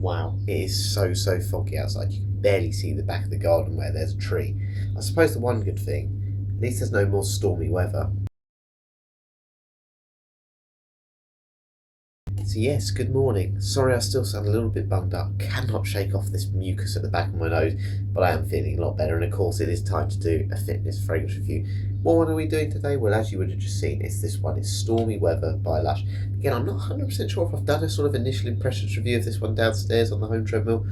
Wow, it is so foggy outside. You can barely see the back of the garden where there's a tree. I suppose the one good thing, at least there's no more stormy weather. So yes, good morning. Sorry I still sound a little bit bunged up. Cannot shake off this mucus at the back of my nose, but I am feeling a lot better. And of course, it is time to do a fitness fragrance review. What one are we doing today? Well, as you would have just seen, it's this one. It's Stormy Weather by Lush. Again, I'm not 100% sure if I've done a sort of initial impressions review of this one downstairs on the home treadmill.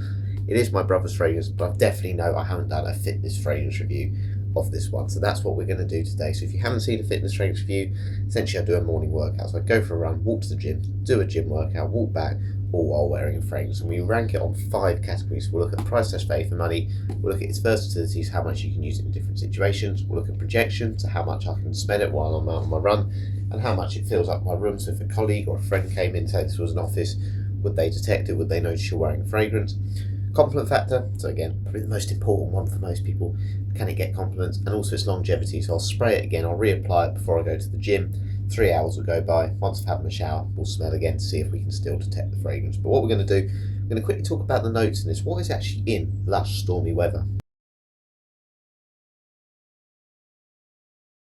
It is my brother's fragrance, but I definitely know I haven't done a fitness fragrance review of this one. So that's what we're going to do today. So if you haven't seen a fitness fragrance review, essentially I do a morning workout. So I go for a run, walk to the gym, do a gym workout, walk back, all while wearing a fragrance. And we rank it on 5 categories. We'll look at price slash value for money. We'll look at its versatilities, how much you can use it in different situations. We'll look at projection, so how much I can smell it while I'm out on my run, and how much it fills up my room. So if a colleague or a friend came in, say this was an office, would they detect it? Would they notice you're wearing a fragrance? Compliment factor, so again, probably the most important one for most people. Can it get compliments? And also its longevity. So I'll spray it again, I'll reapply it before I go to the gym. 3 hours will go by. Once I've had my shower, we'll smell again to see if we can still detect the fragrance. But what we're going to do, I'm going to quickly talk about the notes in this. What is actually in Lush Stormy Weather?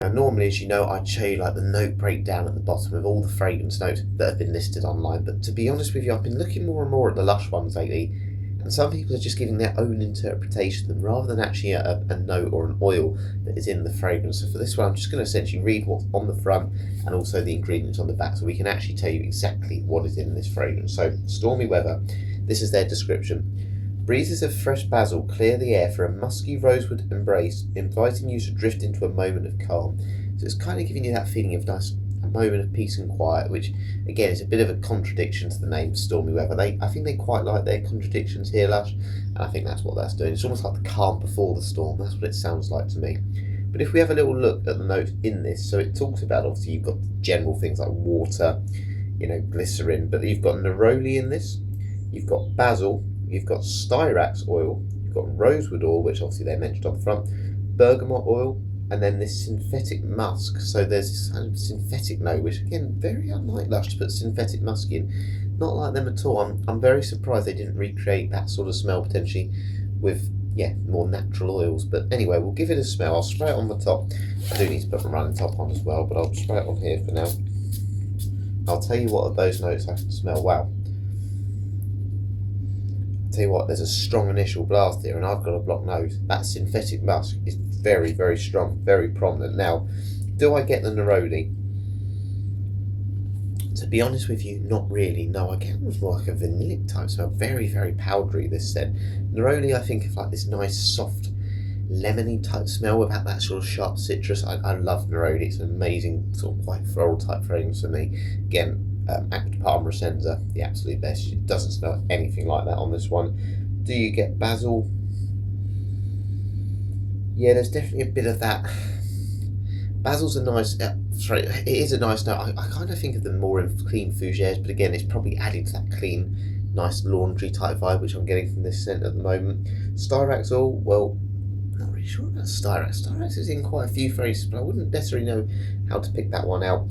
Now, normally, as you know, I'd show you like the note breakdown at the bottom of all the fragrance notes that have been listed online. But to be honest with you, I've been looking more and more at the Lush ones lately, and some people are just giving their own interpretation of them rather than actually a note or an oil that is in the fragrance. So for this one, I'm just going to essentially read what's on the front and also the ingredients on the back, so we can actually tell you exactly what is in this fragrance. So, Stormy Weather, this is their description. Breezes of fresh basil clear the air for a musky rosewood embrace, inviting you to drift into a moment of calm. So it's kind of giving you that feeling of nice, a moment of peace and quiet, which again is a bit of a contradiction to the name Stormy Weather. I think they quite like their contradictions here, Lush, and I think that's what that's doing. It's almost like the calm before the storm. That's what it sounds like to me. But if we have a little look at the notes in this, so it talks about, obviously you've got general things like water, glycerin, but you've got neroli in this, you've got basil, you've got styrax oil, you've got rosewood oil, which obviously they mentioned on the front, bergamot oil, and then this synthetic musk. So there's this kind of synthetic note, which again, very unlike Lush to put synthetic musk in. Not like them at all. I'm very surprised they didn't recreate that sort of smell potentially with, yeah, more natural oils. But anyway, we'll give it a smell. I'll spray it on the top. I do need to put my running top on as well, but I'll spray it on here for now. I'll tell you what of those notes I can smell. Wow. Tell you what, there's a strong initial blast here, and I've got a blocked nose. That synthetic musk is very strong, very prominent. Now, do I get the neroli? To be honest with you, not really. No, I get almost more like a vanillic type smell. Very powdery, this scent. Neroli, I think of like this nice, soft, lemony type smell without that sort of sharp citrus. I love neroli. It's an amazing sort of white floral type fragrance for me. Again, Acta Palm Resenza, the absolute best. It doesn't smell anything like that on this one. Do you get basil? Yeah, there's definitely a bit of that. Basil's a nice, sorry, it is a nice note. I kind of think of them more in clean fougères, but again, it's probably adding to that clean, nice laundry type vibe, which I'm getting from this scent at the moment. Styrax oil, well, not really sure about Styrax. Styrax is in quite a few phrases, but I wouldn't necessarily know how to pick that one out.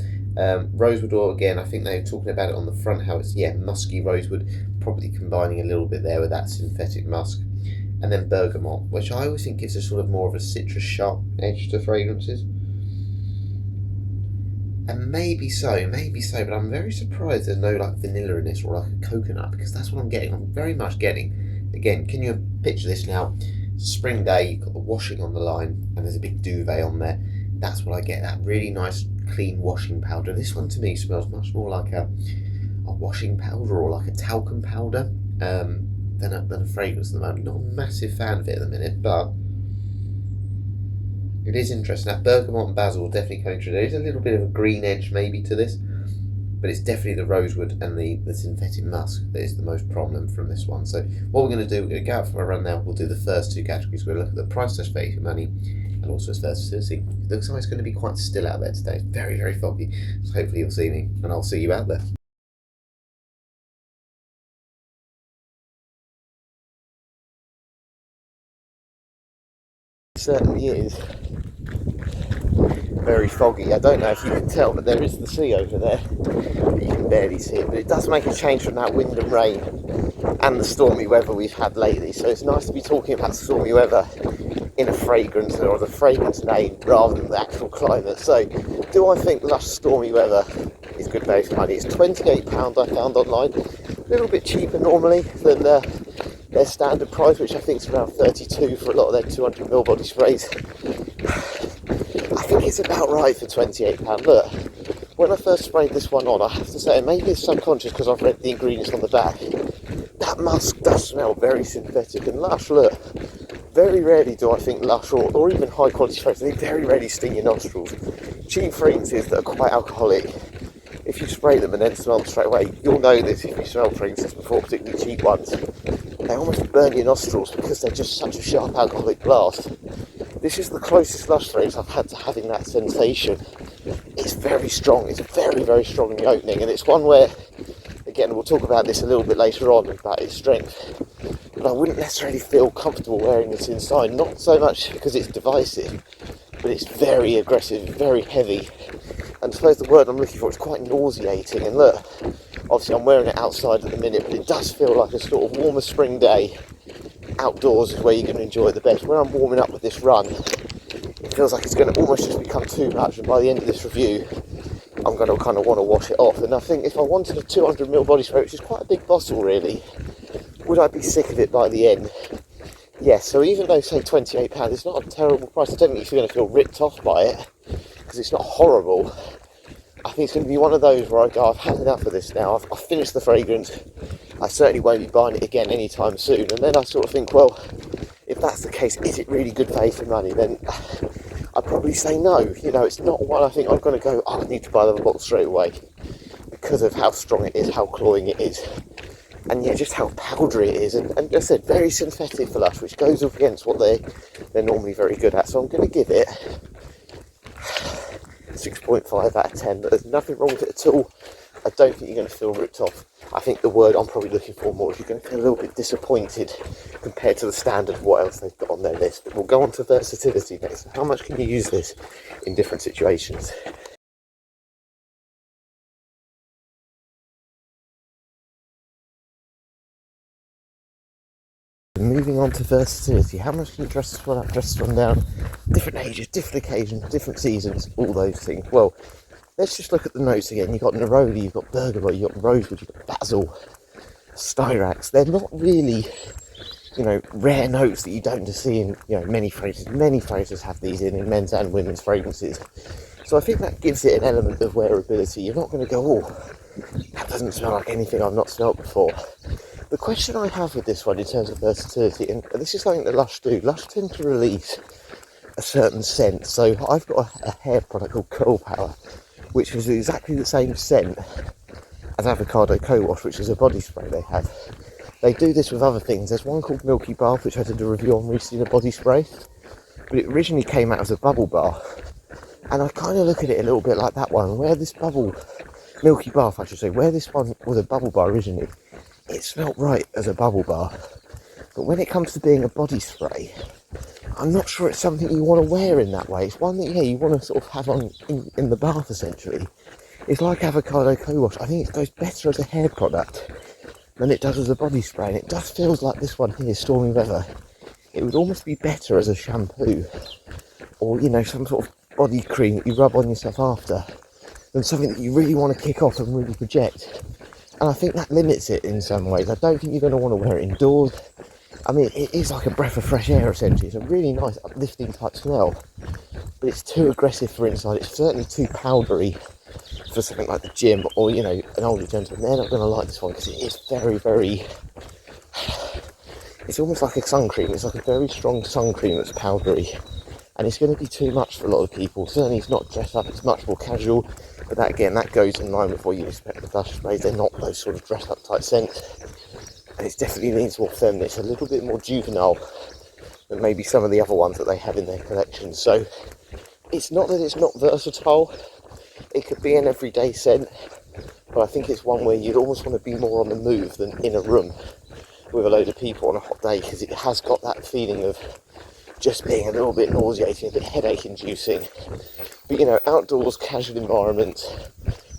Rosewood oil, again, I think they're talking about it on the front, how it's, yeah, musky rosewood, probably combining a little bit there with that synthetic musk. And then bergamot, which I always think gives a sort of more of a citrus sharp edge to fragrances. And maybe so, but I'm very surprised there's no like vanilla in this or like a coconut, because that's what I'm getting. I'm very much getting, again, can you picture this now? Spring day, you've got the washing on the line, and there's a big duvet on there. That's what I get, that really nice clean washing powder. This one to me smells much more like a washing powder or like a talcum powder than a fragrance at the moment. Not a massive fan of it at the minute, but it is interesting. That bergamot and basil will definitely come through. There is a little bit of a green edge maybe to this, but it's definitely the rosewood and the synthetic musk that is the most prominent from this one. So what we're going to do, we're going to go out for a run now. We'll do the first 2 categories. We're going to look at the price slash value for money and also its versatility. It looks like it's going to be quite still out there today. It's very foggy. So hopefully you'll see me and I'll see you out there. It certainly is. very foggy. I don't know if you can tell, but there is the sea over there. You can barely see it, but it does make a change from that wind and rain and the stormy weather we've had lately. So it's nice to be talking about stormy weather in a fragrance, or the fragrance name, rather than the actual climate. So do I think Lush stormy weather is good value for money? It's £28 I found online, a little bit cheaper normally than their standard price, which I think is around 32 for a lot of their 200ml body sprays. I think it's about right for £28. Look, when I first sprayed this one on, I have to say, maybe it's subconscious because I've read the ingredients on the back, that musk does smell very synthetic. And Lush, look, very rarely do I think Lush or even high quality sprays, they very rarely sting your nostrils. Cheap fragrances that are quite alcoholic, if you spray them and then smell them straight away, you'll know this if you smell fragrances before, particularly cheap ones, they almost burn your nostrils because they're just such a sharp alcoholic blast. This is the closest Lush fragrance I've had to having that sensation. It's very strong, it's very, very strong in the opening, and it's one where, again, we'll talk about this a little bit later on about its strength, but I wouldn't necessarily feel comfortable wearing this inside, not so much because it's divisive, but it's very aggressive, very heavy, and I suppose the word I'm looking for is quite nauseating. And look, obviously I'm wearing it outside at the minute, but it does feel like a sort of warmer spring day. Outdoors is where you're going to enjoy it the best. When I'm warming up with this run, it feels like it's going to almost just become too much, and by the end of this review I'm going to kind of want to wash it off. And I think if I wanted a 200ml body spray, which is quite a big bottle really, would I be sick of it by the end? Yes. So even though, say, £28, it's not a terrible price. I don't think you're going to feel ripped off by it, because it's not horrible. I think it's going to be one of those where I go, I've had enough of this now, I've finished the fragrance, I certainly won't be buying it again anytime soon. And then I sort of think, well, if that's the case, is it really good value for money? Then I'd probably say no. You know, it's not one I think I'm going to go, oh, I need to buy another bottle straight away, because of how strong it is, how cloying it is, and yeah, just how powdery it is, and as I said, very synthetic for Lush, which goes up against what they're normally very good at. So I'm going to give it 6.5 out of 10, but there's nothing wrong with it at all. I don't think you're going to feel ripped off. I think the word I'm probably looking for more is you're going to feel a little bit disappointed compared to the standard of what else they've got on their list. But we'll go on to versatility next. How much can you use this in different situations? Moving on to versatility, how much can you dress this one up, dress this one down, different ages, different occasions, different seasons, all those things. Well, let's just look at the notes again. You've got neroli, you've got bergamot, you've got rosewood, you've got basil, styrax. They're not really, you know, rare notes that you don't just see in, you know, many fragrances. Many fragrances have these in men's and women's fragrances. So I think that gives it an element of wearability. You're not going to go, oh, that doesn't smell like anything I've not smelled before. The question I have with this one in terms of versatility, and this is something that Lush do, Lush tend to release a certain scent. So I've got a hair product called Curl Power, which is exactly the same scent as Avocado Co-Wash, which is a body spray they have. They do this with other things. There's one called Milky Bath, which I did a review on recently, a body spray, but it originally came out as a bubble bath. And I kind of look at it a little bit like that one, where this Milky Bath, I should say, where this one was a bubble bar originally, it smelt right as a bubble bar. But when it comes to being a body spray, I'm not sure it's something you want to wear in that way. It's one that, yeah, you want to sort of have on in the bath, essentially. It's like Avocado Co-Wash. I think it goes better as a hair product than it does as a body spray. And it just feels like this one here, Stormy Weather, it would almost be better as a shampoo, or, you know, some sort of body cream that you rub on yourself after, than something that you really want to kick off and really project. And I think that limits it in some ways. I don't think you're going to want to wear it indoors. I mean, it is like a breath of fresh air, essentially. It's a really nice, uplifting type smell, but it's too aggressive for inside. It's certainly too powdery for something like the gym, or, you know, an older gentleman. They're not going to like this one because it is very, very... It's almost like a sun cream. It's like a very strong sun cream that's powdery, and it's going to be too much for a lot of people. Certainly it's not dressed up, it's much more casual, but that, again, that goes in line with what you expect with Lush sprays. They're not those sort of dressed up type scents, and it definitely leans more feminine. It's a little bit more juvenile than maybe some of the other ones that they have in their collection. So it's not that it's not versatile, it could be an everyday scent, but I think it's one where you'd almost want to be more on the move than in a room with a load of people on a hot day, because it has got that feeling of just being a little bit nauseating, a bit headache inducing. But outdoors, casual environments,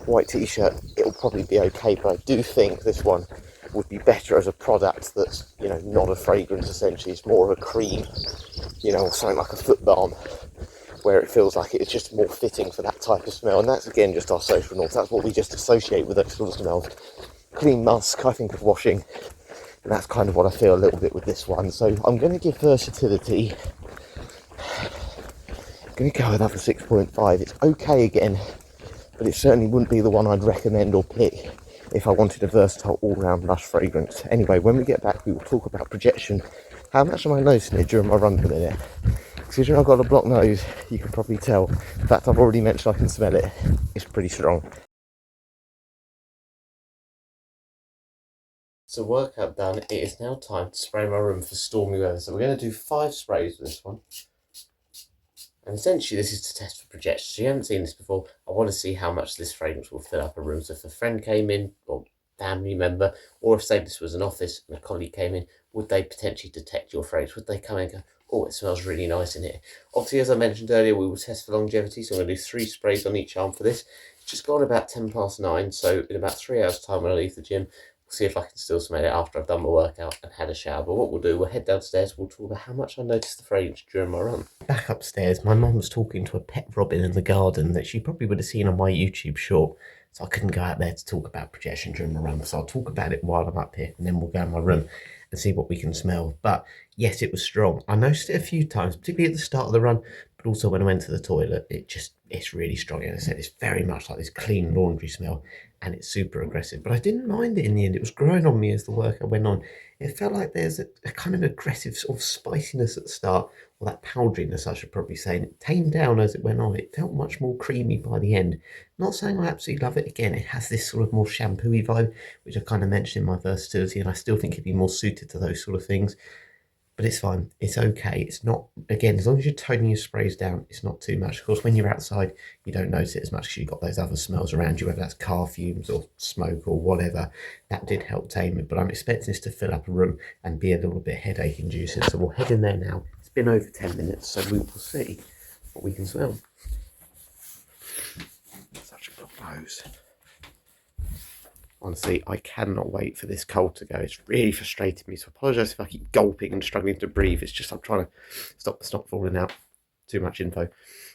white t-shirt, it'll probably be okay, but I do think this one would be better as a product that's, not a fragrance essentially. It's more of a cream, or something like a foot balm, where it feels like it's just more fitting for that type of smell. And that's, again, just our social norms. That's what we just associate with those sort of smells. Clean musk, I think of washing, and that's kind of what I feel a little bit with this one. So I'm going to give versatility, I'm going to go another 6.5. It's okay again, but it certainly wouldn't be the one I'd recommend or pick if I wanted a versatile all-round Lush fragrance. Anyway, when we get back, we will talk about projection. How much am I noticing it during my run per minute? Considering I've got a blocked nose, you can probably tell. In fact, I've already mentioned I can smell it. It's pretty strong. So workout done, it is now time to spray my room for stormy weather. So we're going to do 5 sprays with this one. And essentially this is to test for projection. So you haven't seen this before. I want to see how much this fragrance will fill up a room. So if a friend came in, or family member, or if say this was an office and a colleague came in, would they potentially detect your fragrance? Would they come in and go, oh, it smells really nice in here? Obviously, as I mentioned earlier, we will test for longevity. So I'm going to do 3 sprays on each arm for this. It's just gone about 9:10. So in about 3 hours time when I leave the gym, we'll see if I can still smell it after I've done my workout and had a shower. But what we'll do, we'll head downstairs, we'll talk about how much I noticed the fragrance during my run. Back upstairs, my mum was talking to a pet robin in the garden that she probably would have seen on my YouTube short. So I couldn't go out there to talk about projection during my run. So I'll talk about it while I'm up here, and then we'll go in my room and see what we can smell. But yes, it was strong. I noticed it a few times, particularly at the start of the run, but also when I went to the toilet. It's really strong. And I said, it's very much like this clean laundry smell, and it's super aggressive. But I didn't mind it in the end. It was growing on me as the workout went on. It felt like there's a kind of aggressive sort of spiciness at the start, or that powderiness, I should probably say. And it tamed down as it went on. It felt much more creamy by the end. Not saying I absolutely love it. Again, it has this sort of more shampoo-y vibe, which I kind of mentioned in my versatility, and I still think it'd be more suited to those sort of things. But it's fine. It's okay. It's not, again, as long as you're toning your sprays down, it's not too much. Of course, when you're outside, you don't notice it as much because you've got those other smells around you, whether that's car fumes or smoke or whatever. That did help tame it, but I'm expecting this to fill up a room and be a little bit headache inducing. So we'll head in there now. It's been over 10 minutes, so we will see what we can smell. Such a good nose. Honestly, I cannot wait for this cold to go. It's really frustrating me, so I apologise if I keep gulping and struggling to breathe. It's just I'm trying to stop the snot falling out. Too much info.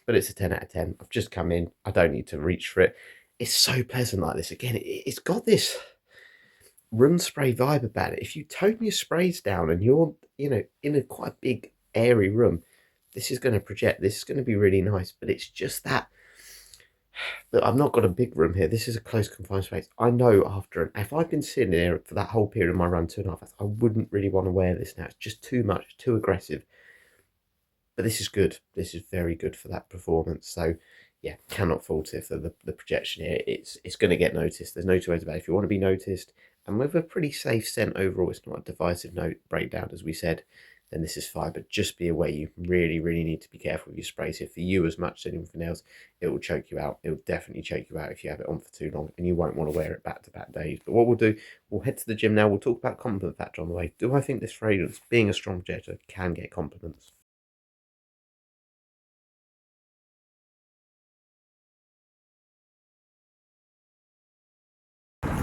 But it's a 10 out of 10. I've just come in. I don't need to reach for it. It's so pleasant like this. Again, it's got this room spray vibe about it. If you tone your sprays down and you're, in a quite big, airy room, this is going to project. This is going to be really nice. But it's just that. But I've not got a big room here. This is a close confined space. I know if I've been sitting here for that whole period of my run, 2.5 hours, I wouldn't really want to wear this now. It's just too much, too aggressive. But this is good. This is very good for that performance. So yeah, cannot fault it for the projection here. It's going to get noticed. There's no two ways about it. If you want to be noticed, and with a pretty safe scent overall, it's not a divisive note breakdown, as we said, then this is fine. But just be aware, you really, really need to be careful with your sprays here. For you as much as anything else, it will choke you out. It will definitely choke you out if you have it on for too long, and you won't want to wear it back-to-back days. But what we'll do, we'll head to the gym now. We'll talk about compliment factor on the way. Do I think this fragrance, being a strong projector, can get compliments?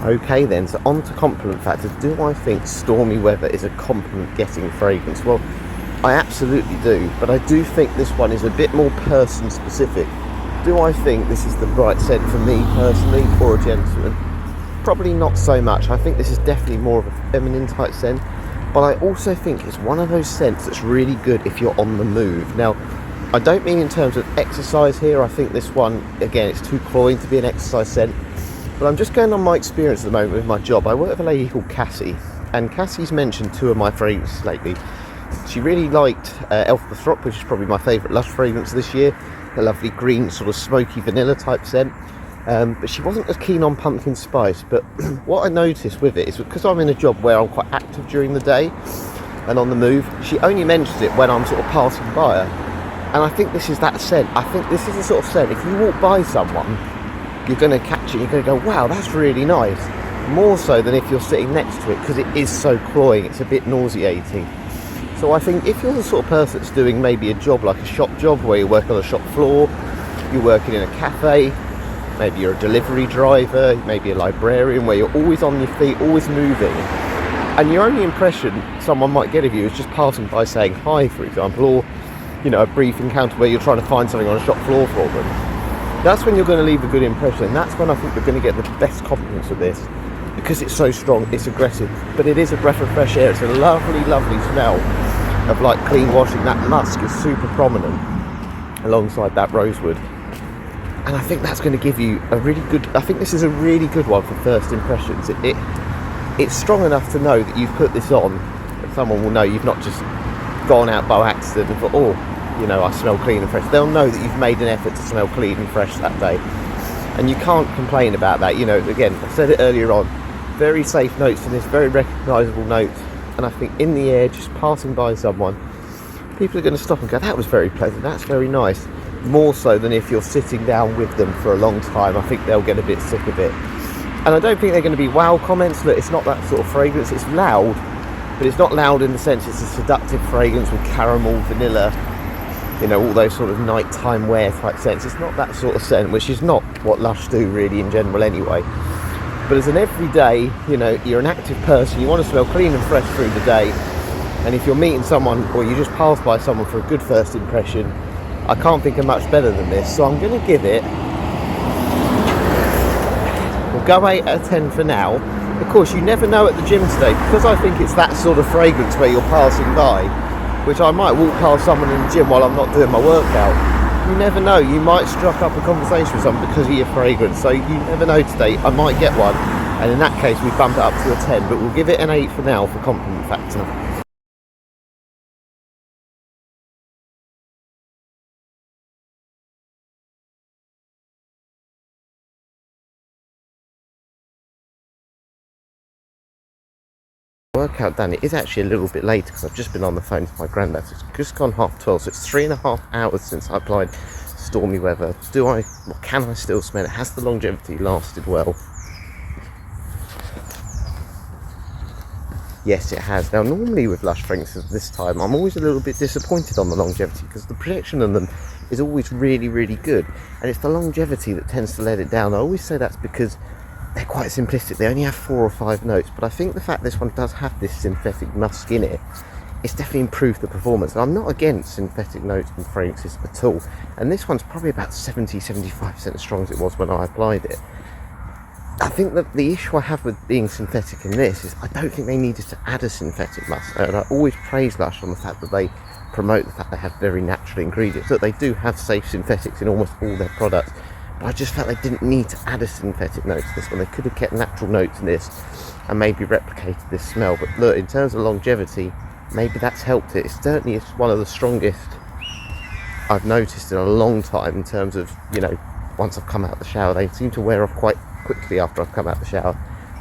Okay then, so on to compliment factors. Do I think stormy weather is a compliment getting fragrance? Well, I absolutely do, but I do think this one is a bit more person specific. Do I think this is the right scent for me personally, or a gentleman? Probably not so much. I think this is definitely more of a feminine type scent, but I also think it's one of those scents that's really good if you're on the move. Now, I don't mean in terms of exercise here. I think this one, again, it's too cloying to be an exercise scent. But I'm just going on my experience at the moment with my job. I work with a lady called Cassie, and Cassie's mentioned 2 of my fragrances lately. She really liked Elf the Throp, which is probably my favourite Lush fragrance this year. A lovely green, sort of smoky vanilla type scent. But she wasn't as keen on pumpkin spice. But what I noticed with it is because I'm in a job where I'm quite active during the day and on the move, she only mentions it when I'm sort of passing by her. And I think this is that scent. I think this is the sort of scent, if you walk by someone, you're going to catch it, you're going to go, wow, that's really nice. More so than if you're sitting next to it, because it is so cloying, it's a bit nauseating. So I think if you're the sort of person that's doing maybe a job like a shop job where you work on a shop floor, you're working in a cafe, maybe you're a delivery driver, maybe a librarian where you're always on your feet, always moving, and your only impression someone might get of you is just passing by saying hi, for example, or a brief encounter where you're trying to find something on a shop floor for them, that's when you're going to leave a good impression. And that's when I think you're going to get the best compliments with this, because it's so strong, it's aggressive, but it is a breath of fresh air. It's a lovely, lovely smell of like clean washing. That musk is super prominent alongside that rosewood, and I think that's going to give you a really good, I think this is a really good one for first impressions. It's strong enough to know that you've put this on, that someone will know you've not just gone out by accident and thought, oh, I smell clean and fresh. They'll know that you've made an effort to smell clean and fresh that day, and you can't complain about that. Again, I said it earlier on, very safe notes in this, very recognisable notes, and I think in the air, just passing by someone, people are going to stop and go, that was very pleasant, that's very nice. More so than if you're sitting down with them for a long time. I think they'll get a bit sick of it. And I don't think they're going to be wow comments. Look, it's not that sort of fragrance. It's loud, but it's not loud in the sense it's a seductive fragrance with caramel, vanilla, all those sort of nighttime wear type scents. It's not that sort of scent, which is not what Lush do really in general anyway. But as an everyday, you're an active person, you want to smell clean and fresh through the day, and if you're meeting someone or you just pass by someone for a good first impression, I can't think of much better than this. So I'm going to give it, we'll go 8 out of 10 for now. Of course, you never know at the gym today, because I think it's that sort of fragrance where you're passing by, which I might walk past someone in the gym while I'm not doing my workout. You never know, you might struck up a conversation with someone because of your fragrance. So you never know today, I might get one, and in that case we bump it up to a 10, but we'll give it an 8 for now for compliment factor. Workout done. It is actually a little bit later because I've just been on the phone to my granddad. It's just gone 12:30, so it's 3.5 hours since I applied Stormy weather. Can I still smell it? Has the longevity lasted well? Yes, it has. Now, normally with Lush fragrances this time, I'm always a little bit disappointed on the longevity because the projection on them is always really, really good, and it's the longevity that tends to let it down. I always say that's because they're quite simplistic. They only have 4 or 5 notes, but I think the fact this one does have this synthetic musk in it, it's definitely improved the performance. And I'm not against synthetic notes in fragrances at all, and this one's probably about 70-75% as strong as it was when I applied it. I think that the issue I have with being synthetic in this is I don't think they needed to add a synthetic musk, and I always praise Lush on the fact that they promote the fact they have very natural ingredients. Look, they do have safe synthetics in almost all their products, but I just felt they didn't need to add a synthetic note to this one. They could have kept natural notes in this and maybe replicated this smell. But look, in terms of longevity, maybe that's helped it. It's certainly one of the strongest I've noticed in a long time in terms of, once I've come out of the shower. They seem to wear off quite quickly after I've come out of the shower.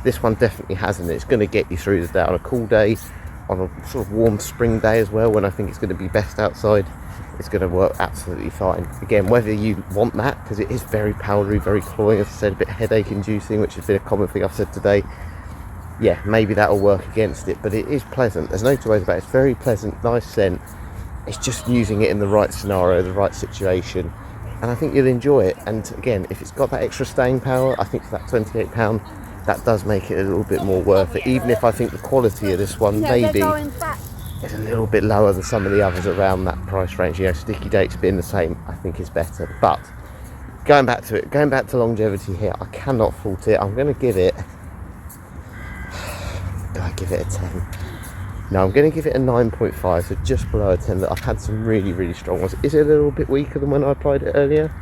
This one definitely hasn't. It's going to get you through the day on a cool day, on a sort of warm spring day as well, when I think it's going to be best outside. It's going to work absolutely fine. Again, whether you want that, because it is very powdery, very cloying, as I said, a bit headache inducing, which has been a common thing I've said today. Yeah, maybe that'll work against it, but it is pleasant. There's no two ways about it. It's very pleasant, nice scent. It's just using it in the right scenario, the right situation, and I think you'll enjoy it. And again, if it's got that extra staying power, I think for that £28, that does make it a little bit more worth it, even if I think the quality of this one maybe is a little bit lower than some of the others around that price range. Sticky dates being the same, I think is better. But going back to longevity here, I cannot fault it. I'm going to give it, do I give it a 10? No, I'm going to give it a 9.5, so just below a 10. That I've had some really, really strong ones. Is it a little bit weaker than when I applied it earlier?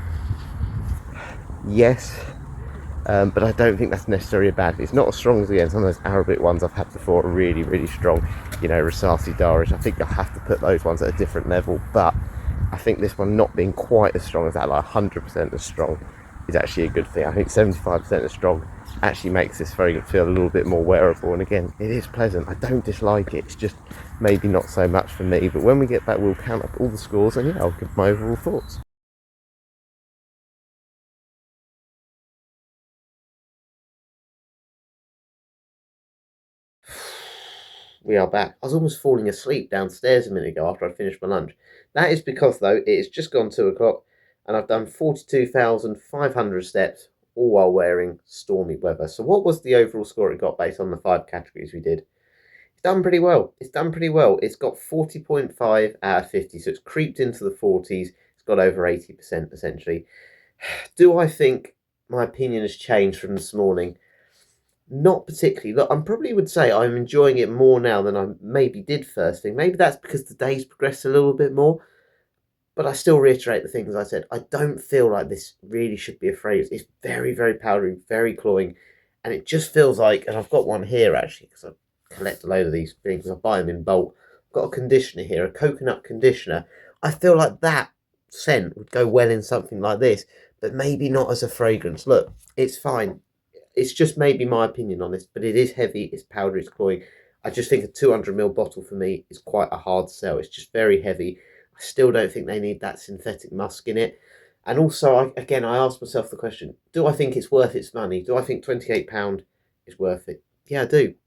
Yes. But I don't think that's necessarily a bad thing. It's not as strong as, again, some of those Arabic ones I've had before are really, really strong. Rasasi Darish, I think I have to put those ones at a different level. But I think this one not being quite as strong as that, like 100% as strong, is actually a good thing. I think 75% as strong actually makes this fragrance feel a little bit more wearable. And again, it is pleasant. I don't dislike it. It's just maybe not so much for me. But when we get back, we'll count up all the scores, and I'll give my overall thoughts. we are back. I was almost falling asleep downstairs a minute ago after I finished my lunch. That is because, though, it has just gone 2 o'clock and I've done 42,500 steps, all while wearing Stormy weather. So what was the overall score it got based on the 5 categories we did? It's done pretty well. It's done pretty well. It's got 40.5 out of 50, so it's creeped into the 40s. It's got over 80% essentially. Do I think my opinion has changed from this morning? Not particularly. Look, I probably would say I'm enjoying it more now than I maybe did first thing. Maybe that's because the day's progressed a little bit more. But I still reiterate the things I said. I don't feel like this really should be a fragrance. It's very, very powdery, very cloying. And it just feels like, and I've got one here actually, because I collect a load of these things. I buy them in bulk. I've got a conditioner here, a coconut conditioner. I feel like that scent would go well in something like this, but maybe not as a fragrance. Look, it's fine. It's just maybe my opinion on this, but it is heavy, it's powdery, it's cloying. I just think a 200ml bottle for me is quite a hard sell. It's just very heavy. I still don't think they need that synthetic musk in it. And also, I asked myself the question, do I think it's worth its money? Do I think £28 is worth it? Yeah,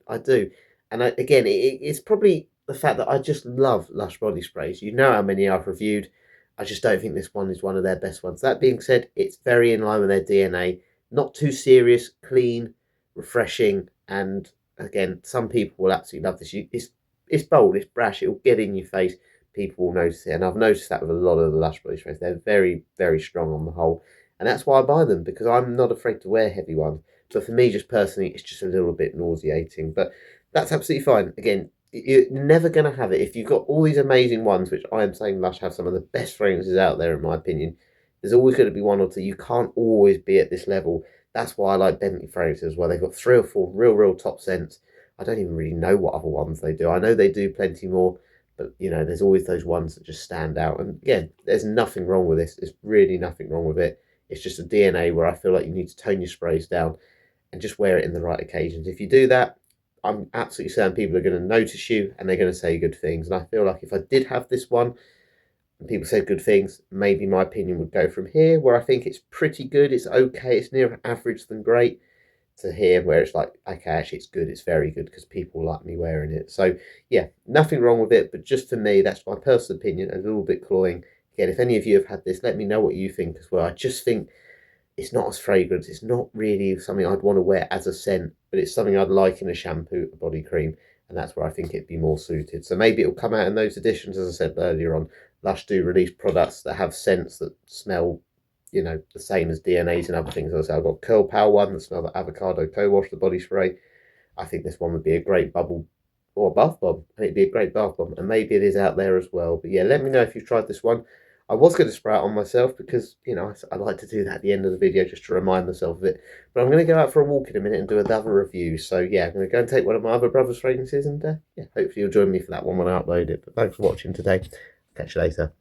I do. And it's probably the fact that I just love Lush body sprays. You know how many I've reviewed. I just don't think this one is one of their best ones. That being said, it's very in line with their DNA. Not too serious, clean, refreshing, and again, some people will absolutely love this. It's bold, it's brash, it'll get in your face. People will notice it, and I've noticed that with a lot of the Lush body sprays. They're very, very strong on the whole, and that's why I buy them, because I'm not afraid to wear heavy ones. But for me, just personally, it's just a little bit nauseating. But that's absolutely fine. Again, you're never going to have it. If you've got all these amazing ones, which I am saying Lush have some of the best fragrances out there, in my opinion, there's always going to be one or two. You can't always be at this level. That's why I like Bentley fragrances as well. They've got 3 or 4 real top scents. I don't even really know what other ones they do. I know they do plenty more, but there's always those ones that just stand out. And again, there's nothing wrong with this. There's really nothing wrong with it. It's just a DNA where I feel like you need to tone your sprays down and just wear it in the right occasions. If you do that, I'm absolutely certain people are going to notice you and they're going to say good things. And I feel like if I did have this one, and people said good things, maybe my opinion would go from here, where I think it's pretty good, it's okay, it's near average than great, to here where it's like, okay, actually it's good, it's very good, because people like me wearing it. So yeah, nothing wrong with it, but just for me, that's my personal opinion, a little bit cloying. Again, if any of you have had this, let me know what you think as well. I just think it's not as fragrant, it's not really something I'd want to wear as a scent, but it's something I'd like in a shampoo, a body cream, and that's where I think it'd be more suited. So maybe it'll come out in those editions, as I said earlier on. Lush do release products that have scents that smell, the same as DNAs and other things. As I say, I've got Curl Power one that smells like avocado co-wash, the body spray. I think this one would be a great bubble or bath bomb. I think it'd be a great bath bomb, and maybe it is out there as well. But yeah, let me know if you've tried this one. I was going to spray it on myself because, I like to do that at the end of the video just to remind myself of it. But I'm going to go out for a walk in a minute and do another review. So yeah, I'm going to go and take one of my other brother's fragrances, and yeah, hopefully you'll join me for that one when I upload it. But thanks for watching today. Catch you later.